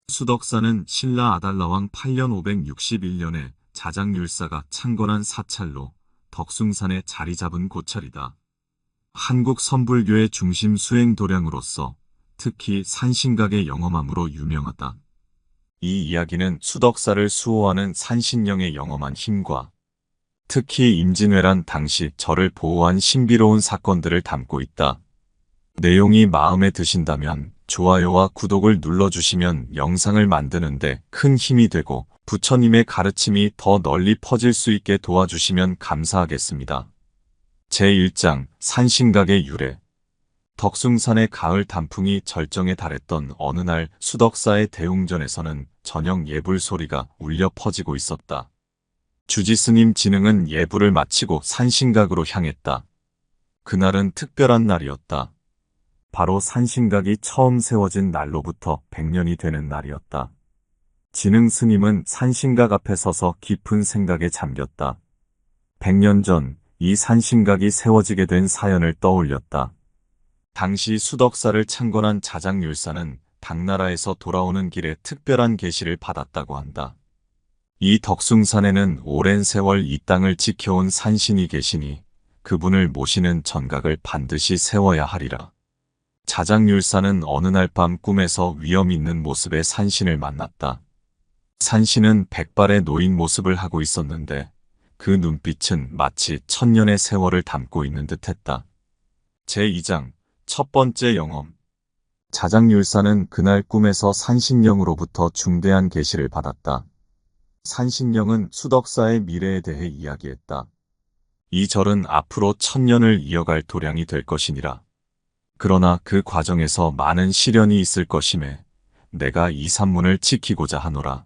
수덕사는 신라 아달라왕 8년 561년에 자장율사가 창건한 사찰로 덕숭산에 자리 잡은 고찰이다. 한국 선불교의 중심 수행 도량으로서 특히 산신각의 영험함으로 유명하다. 이 이야기는 수덕사를 수호하는 산신령의 영험한 힘과 특히 임진왜란 당시 절을 보호한 신비로운 사건들을 담고 있다. 내용이 마음에 드신다면 좋아요와 구독을 눌러주시면 영상을 만드는데 큰 힘이 되고 부처님의 가르침이 더 널리 퍼질 수 있게 도와주시면 감사하겠습니다. 제1장 산신각의 유래. 덕숭산의 가을 단풍이 절정에 달했던 어느 날 수덕사의 대웅전에서는 저녁 예불 소리가 울려 퍼지고 있었다. 주지스님 진흥은 예불을 마치고 산신각으로 향했다. 그날은 특별한 날이었다. 바로 산신각이 처음 세워진 날로부터 100년이 되는 날이었다. 진흥 스님은 산신각 앞에 서서 깊은 생각에 잠겼다. 100년 전 이 산신각이 세워지게 된 사연을 떠올렸다. 당시 수덕사를 창건한 자장율사는 당나라에서 돌아오는 길에 특별한 계시를 받았다고 한다. 이 덕숭산에는 오랜 세월 이 땅을 지켜온 산신이 계시니 그분을 모시는 전각을 반드시 세워야 하리라. 자장율사는 어느 날 밤 꿈에서 위험 있는 모습의 산신을 만났다. 산신은 백발의 노인 모습을 하고 있었는데 그 눈빛은 마치 천년의 세월을 담고 있는 듯했다. 제2장 첫 번째 영험. 자장율사는 그날 꿈에서 산신령으로부터 중대한 계시를 받았다. 산신령은 수덕사의 미래에 대해 이야기했다. 이 절은 앞으로 1000년을 이어갈 도량이 될 것이니라. 그러나 그 과정에서 많은 시련이 있을 것임에 내가 이 산문을 지키고자 하노라.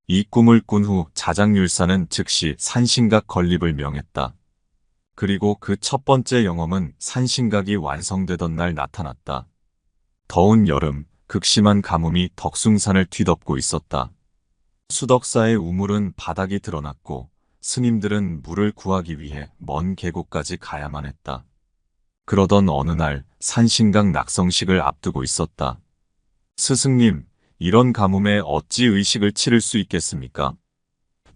이 꿈을 꾼 후 자장율사는 즉시 산신각 건립을 명했다. 그리고 그 첫 번째 영험은 산신각이 완성되던 날 나타났다. 더운 여름, 극심한 가뭄이 덕숭산을 뒤덮고 있었다. 수덕사의 우물은 바닥이 드러났고 스님들은 물을 구하기 위해 먼 계곡까지 가야만 했다. 그러던 어느 날 산신각 낙성식을 앞두고 있었다. 스승님, 이런 가뭄에 어찌 의식을 치를 수 있겠습니까?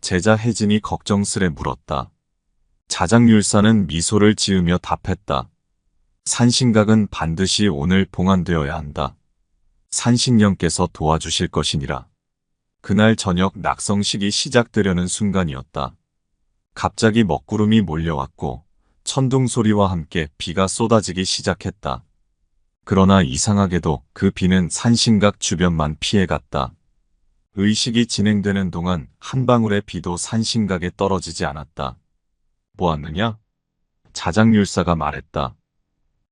제자 혜진이 걱정스레 물었다. 자장율사는 미소를 지으며 답했다. 산신각은 반드시 오늘 봉안되어야 한다. 산신령께서 도와주실 것이니라. 그날 저녁 낙성식이 시작되려는 순간이었다. 갑자기 먹구름이 몰려왔고 천둥 소리와 함께 비가 쏟아지기 시작했다. 그러나 이상하게도 그 비는 산신각 주변만 피해갔다. 의식이 진행되는 동안 한 방울의 비도 산신각에 떨어지지 않았다. 보았느냐? 자장율사가 말했다.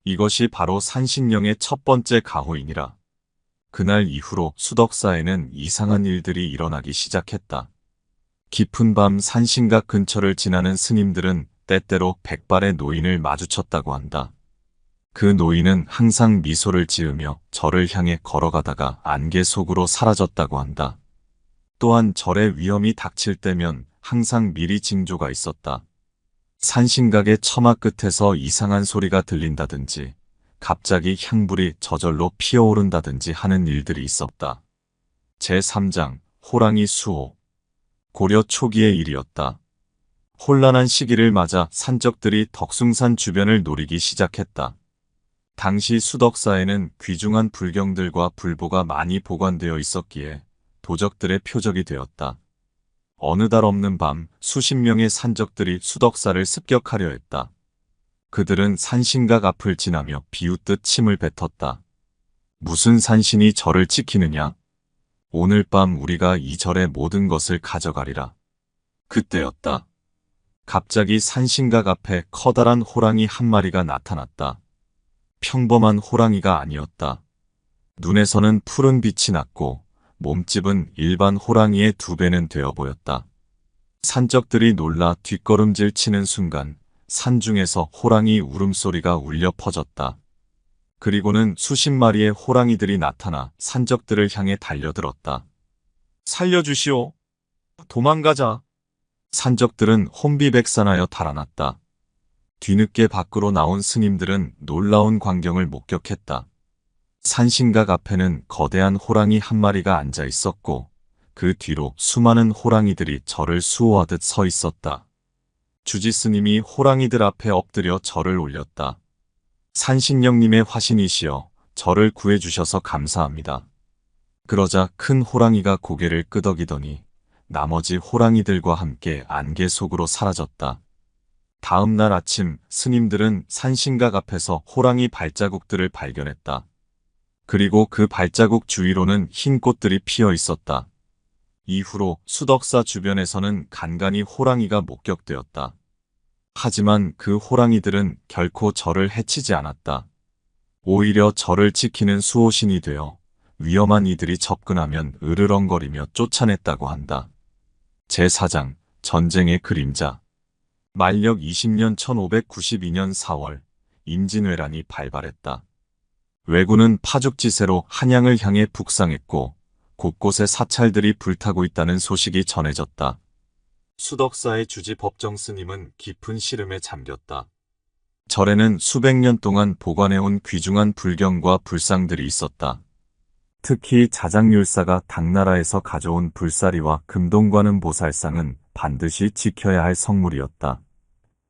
이것이 바로 산신령의 첫 번째 가호이니라. 그날 이후로 수덕사에는 이상한 일들이 일어나기 시작했다. 깊은 밤 산신각 근처를 지나는 스님들은 때때로 백발의 노인을 마주쳤다고 한다. 그 노인은 항상 미소를 지으며 절을 향해 걸어가다가 안개 속으로 사라졌다고 한다. 또한 절에 위험이 닥칠 때면 항상 미리 징조가 있었다. 산신각의 처마 끝에서 이상한 소리가 들린다든지 갑자기 향불이 저절로 피어오른다든지 하는 일들이 있었다. 제3장 호랑이 수호. 고려 초기의 일이었다. 혼란한 시기를 맞아 산적들이 덕숭산 주변을 노리기 시작했다. 당시 수덕사에는 귀중한 불경들과 불보가 많이 보관되어 있었기에 도적들의 표적이 되었다. 어느 달 없는 밤 수십 명의 산적들이 수덕사를 습격하려 했다. 그들은 산신각 앞을 지나며 비웃듯 침을 뱉었다. 무슨 산신이 절을 지키느냐? 오늘 밤 우리가 이 절의 모든 것을 가져가리라. 그때였다. 갑자기 산신각 앞에 커다란 호랑이 한 마리가 나타났다. 평범한 호랑이가 아니었다. 눈에서는 푸른 빛이 났고 몸집은 일반 호랑이의 2배는 되어 보였다. 산적들이 놀라 뒷걸음질 치는 순간 산중에서 호랑이 울음소리가 울려 퍼졌다. 그리고는 수십 마리의 호랑이들이 나타나 산적들을 향해 달려들었다. 살려주시오. 도망가자. 산적들은 혼비백산하여 달아났다. 뒤늦게 밖으로 나온 스님들은 놀라운 광경을 목격했다. 산신각 앞에는 거대한 호랑이 한 마리가 앉아 있었고 그 뒤로 수많은 호랑이들이 절을 수호하듯 서 있었다. 주지 스님이 호랑이들 앞에 엎드려 절을 올렸다. 산신령님의 화신이시여 저를 구해주셔서 감사합니다. 그러자 큰 호랑이가 고개를 끄덕이더니 나머지 호랑이들과 함께 안개 속으로 사라졌다. 다음 날 아침 스님들은 산신각 앞에서 호랑이 발자국들을 발견했다. 그리고 그 발자국 주위로는 흰 꽃들이 피어 있었다. 이후로 수덕사 주변에서는 간간히 호랑이가 목격되었다. 하지만 그 호랑이들은 결코 저를 해치지 않았다. 오히려 저를 지키는 수호신이 되어 위험한 이들이 접근하면 으르렁거리며 쫓아냈다고 한다. 제4장 전쟁의 그림자. 만력 20년 1592년 4월 임진왜란이 발발했다. 왜군은 파죽지세로 한양을 향해 북상했고 곳곳에 사찰들이 불타고 있다는 소식이 전해졌다. 수덕사의 주지 법정 스님은 깊은 시름에 잠겼다. 절에는 수백 년 동안 보관해온 귀중한 불경과 불상들이 있었다. 특히 자장율사가 당나라에서 가져온 불사리와 금동관음 보살상은 반드시 지켜야 할 성물이었다.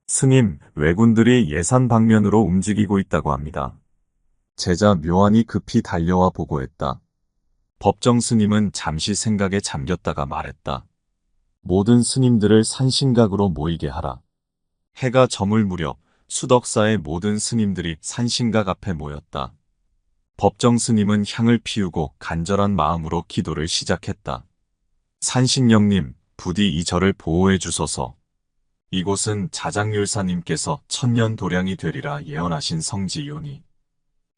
스님, 왜군들이 예산 방면으로 움직이고 있다고 합니다. 제자 묘안이 급히 달려와 보고했다. 법정 스님은 잠시 생각에 잠겼다가 말했다. 모든 스님들을 산신각으로 모이게 하라. 해가 저물 무렵 수덕사의 모든 스님들이 산신각 앞에 모였다. 법정 스님은 향을 피우고 간절한 마음으로 기도를 시작했다. 산신령님, 부디 이 절을 보호해 주소서. 이곳은 자장율사님께서 천년 도량이 되리라 예언하신 성지이오니.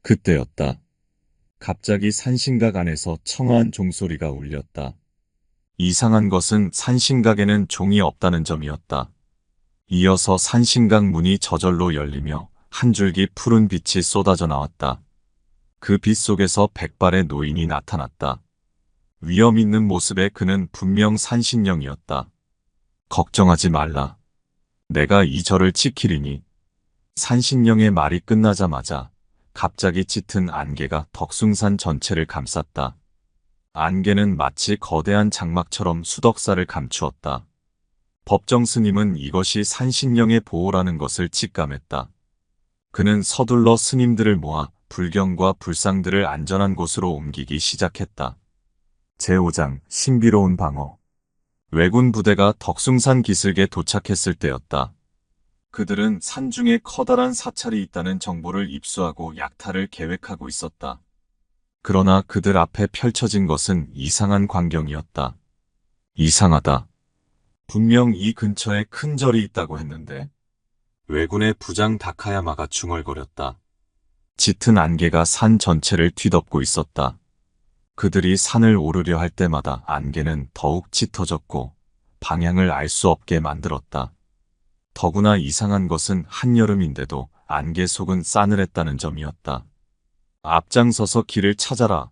그때였다. 갑자기 산신각 안에서 청아한 종소리가 울렸다. 이상한 것은 산신각에는 종이 없다는 점이었다. 이어서 산신각 문이 저절로 열리며 한 줄기 푸른 빛이 쏟아져 나왔다. 그 빛 속에서 백발의 노인이 나타났다. 위험 있는 모습의 그는 분명 산신령이었다. 걱정하지 말라. 내가 이 절을 지키리니. 산신령의 말이 끝나자마자 갑자기 짙은 안개가 덕숭산 전체를 감쌌다. 안개는 마치 거대한 장막처럼 수덕사를 감추었다. 법정 스님은 이것이 산신령의 보호라는 것을 직감했다. 그는 서둘러 스님들을 모아 불경과 불상들을 안전한 곳으로 옮기기 시작했다. 제5장 신비로운 방어. 왜군 부대가 덕숭산 기슭에 도착했을 때였다. 그들은 산중에 커다란 사찰이 있다는 정보를 입수하고 약탈을 계획하고 있었다. 그러나 그들 앞에 펼쳐진 것은 이상한 광경이었다. 이상하다. 분명 이 근처에 큰 절이 있다고 했는데 왜군의 부장 다카야마가 중얼거렸다. 짙은 안개가 산 전체를 뒤덮고 있었다. 그들이 산을 오르려 할 때마다 안개는 더욱 짙어졌고 방향을 알 수 없게 만들었다. 더구나 이상한 것은 한여름인데도 안개 속은 싸늘했다는 점이었다. 앞장서서 길을 찾아라.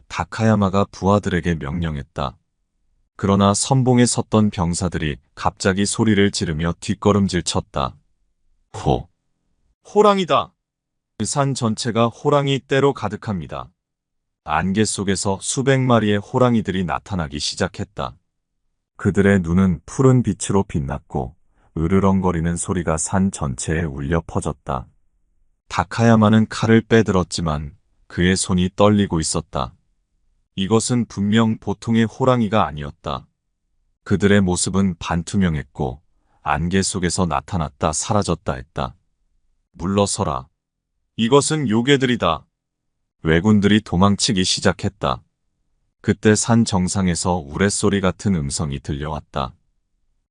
다카야마가 부하들에게 명령했다. 그러나 선봉에 섰던 병사들이 갑자기 소리를 지르며 뒷걸음질 쳤다. 호! 호랑이다! 그 산 전체가 호랑이 떼로 가득합니다. 안개 속에서 수백 마리의 호랑이들이 나타나기 시작했다. 그들의 눈은 푸른 빛으로 빛났고 으르렁거리는 소리가 산 전체에 울려 퍼졌다. 다카야마는 칼을 빼들었지만 그의 손이 떨리고 있었다. 이것은 분명 보통의 호랑이가 아니었다. 그들의 모습은 반투명했고 안개 속에서 나타났다 사라졌다 했다. 물러서라. 이것은 요괴들이다. 왜군들이 도망치기 시작했다. 그때 산 정상에서 우레소리 같은 음성이 들려왔다.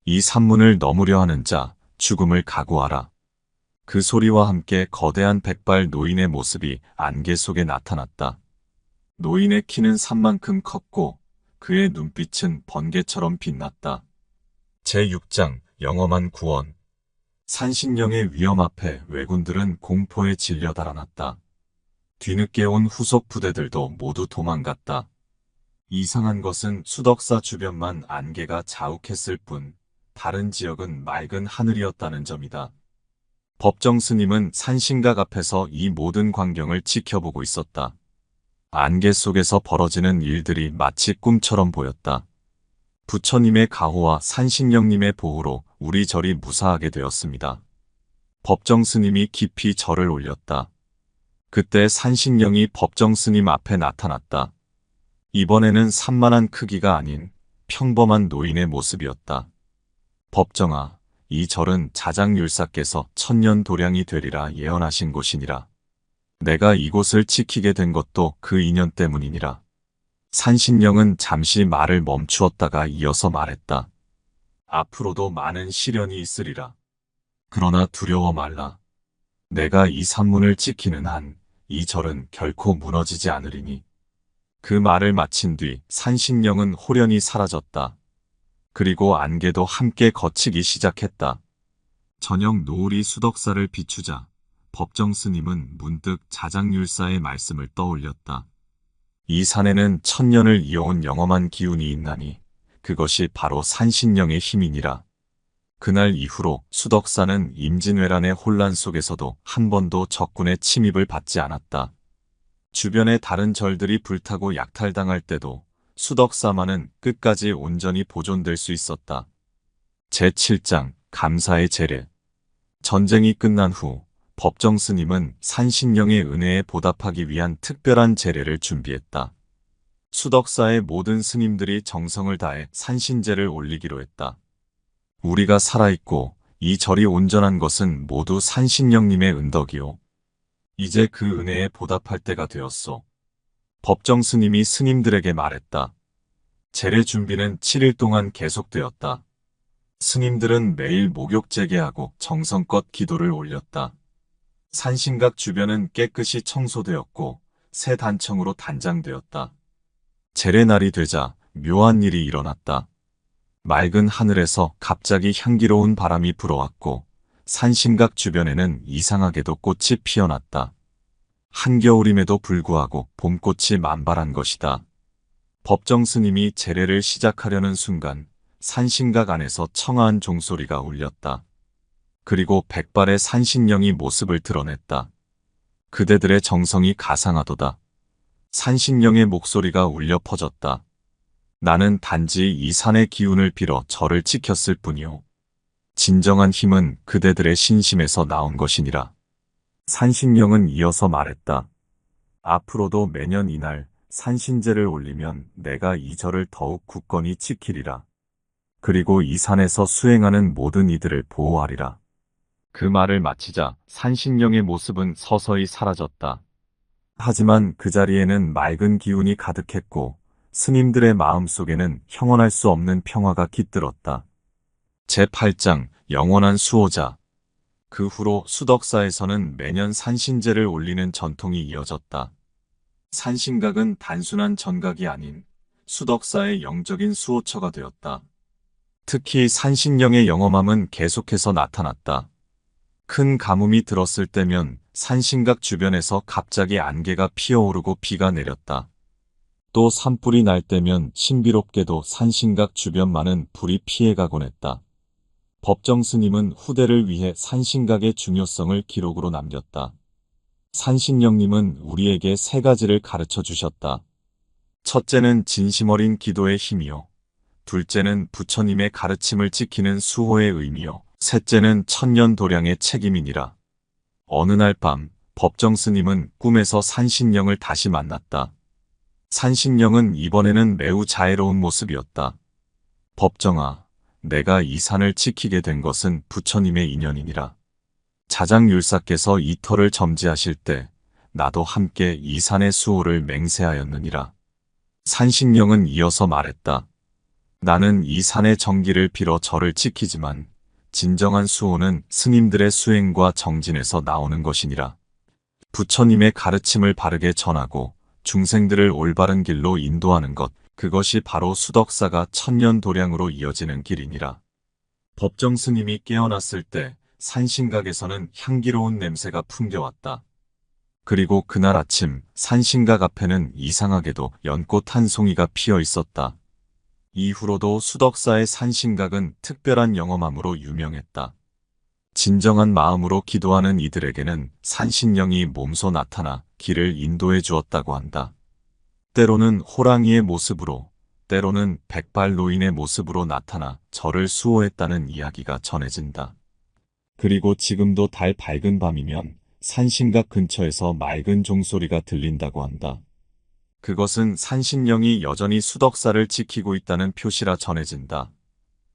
이 산문을 넘으려 하는 자, 죽음을 각오하라. 그 소리와 함께 거대한 백발 노인의 모습이 안개 속에 나타났다. 노인의 키는 산만큼 컸고 그의 눈빛은 번개처럼 빛났다. 제6장 영험한 구원. 산신령의 위험 앞에 왜군들은 공포에 질려 달아났다. 뒤늦게 온 후속 부대들도 모두 도망갔다. 이상한 것은 수덕사 주변만 안개가 자욱했을 뿐 다른 지역은 맑은 하늘이었다는 점이다. 법정 스님은 산신각 앞에서 이 모든 광경을 지켜보고 있었다. 안개 속에서 벌어지는 일들이 마치 꿈처럼 보였다. 부처님의 가호와 산신령님의 보호로 우리 절이 무사하게 되었습니다. 법정 스님이 깊이 절을 올렸다. 그때 산신령이 법정 스님 앞에 나타났다. 이번에는 산만한 크기가 아닌 평범한 노인의 모습이었다. 법정아, 이 절은 자장율사께서 천년도량이 되리라 예언하신 곳이니라. 내가 이곳을 지키게 된 것도 그 인연 때문이니라. 산신령은 잠시 말을 멈추었다가 이어서 말했다. 앞으로도 많은 시련이 있으리라. 그러나 두려워 말라. 내가 이 산문을 지키는 한 이 절은 결코 무너지지 않으리니. 그 말을 마친 뒤 산신령은 호련히 사라졌다. 그리고 안개도 함께 걷히기 시작했다. 저녁 노을이 수덕사를 비추자 법정 스님은 문득 자장율사의 말씀을 떠올렸다. 이 산에는 천년을 이어온 영험한 기운이 있나니 그것이 바로 산신령의 힘이니라. 그날 이후로 수덕사는 임진왜란의 혼란 속에서도 한 번도 적군의 침입을 받지 않았다. 주변의 다른 절들이 불타고 약탈당할 때도 수덕사만은 끝까지 온전히 보존될 수 있었다. 제7장 감사의 제례. 전쟁이 끝난 후 법정 스님은 산신령의 은혜에 보답하기 위한 특별한 제례를 준비했다. 수덕사의 모든 스님들이 정성을 다해 산신제를 올리기로 했다. 우리가 살아있고 이 절이 온전한 것은 모두 산신령님의 은덕이요. 이제 그 은혜에 보답할 때가 되었소. 법정 스님이 스님들에게 말했다. 제례 준비는 7일 동안 계속되었다. 스님들은 매일 목욕 재개하고 정성껏 기도를 올렸다. 산신각 주변은 깨끗이 청소되었고 새 단청으로 단장되었다. 제례날이 되자 묘한 일이 일어났다. 맑은 하늘에서 갑자기 향기로운 바람이 불어왔고 산신각 주변에는 이상하게도 꽃이 피어났다. 한겨울임에도 불구하고 봄꽃이 만발한 것이다. 법정 스님이 제례를 시작하려는 순간 산신각 안에서 청아한 종소리가 울렸다. 그리고 백발의 산신령이 모습을 드러냈다. 그대들의 정성이 가상하도다. 산신령의 목소리가 울려 퍼졌다. 나는 단지 이 산의 기운을 빌어 절을 지켰을 뿐이요. 진정한 힘은 그대들의 신심에서 나온 것이니라. 산신령은 이어서 말했다. 앞으로도 매년 이날 산신제를 올리면 내가 이 절을 더욱 굳건히 지키리라. 그리고 이 산에서 수행하는 모든 이들을 보호하리라. 그 말을 마치자 산신령의 모습은 서서히 사라졌다. 하지만 그 자리에는 맑은 기운이 가득했고 스님들의 마음속에는 형언할 수 없는 평화가 깃들었다. 제8장 영원한 수호자. 그 후로 수덕사에서는 매년 산신제를 올리는 전통이 이어졌다. 산신각은 단순한 전각이 아닌 수덕사의 영적인 수호처가 되었다. 특히 산신령의 영험함은 계속해서 나타났다. 큰 가뭄이 들었을 때면 산신각 주변에서 갑자기 안개가 피어오르고 비가 내렸다. 또 산불이 날 때면 신비롭게도 산신각 주변만은 불이 피해가곤 했다. 법정 스님은 후대를 위해 산신각의 중요성을 기록으로 남겼다. 산신령님은 우리에게 세 가지를 가르쳐 주셨다. 첫째는 진심 어린 기도의 힘이요. 둘째는 부처님의 가르침을 지키는 수호의 의미요. 셋째는 천년도량의 책임이니라. 어느 날 밤 법정 스님은 꿈에서 산신령을 다시 만났다. 산신령은 이번에는 매우 자애로운 모습이었다. 법정아, 내가 이 산을 지키게 된 것은 부처님의 인연이니라. 자장율사께서 이 터를 점지하실 때 나도 함께 이 산의 수호를 맹세하였느니라. 산신령은 이어서 말했다. 나는 이 산의 정기를 빌어 절을 지키지만 진정한 수호는 스님들의 수행과 정진에서 나오는 것이니라. 부처님의 가르침을 바르게 전하고 중생들을 올바른 길로 인도하는 것, 그것이 바로 수덕사가 천년도량으로 이어지는 길이니라. 법정 스님이 깨어났을 때 산신각에서는 향기로운 냄새가 풍겨왔다. 그리고 그날 아침 산신각 앞에는 이상하게도 연꽃 한 송이가 피어 있었다. 이후로도 수덕사의 산신각은 특별한 영험함으로 유명했다. 진정한 마음으로 기도하는 이들에게는 산신령이 몸소 나타나 길을 인도해 주었다고 한다. 때로는 호랑이의 모습으로, 때로는 백발 노인의 모습으로 나타나 저를 수호했다는 이야기가 전해진다. 그리고 지금도 달 밝은 밤이면 산신각 근처에서 맑은 종소리가 들린다고 한다. 그것은 산신령이 여전히 수덕사를 지키고 있다는 표시라 전해진다.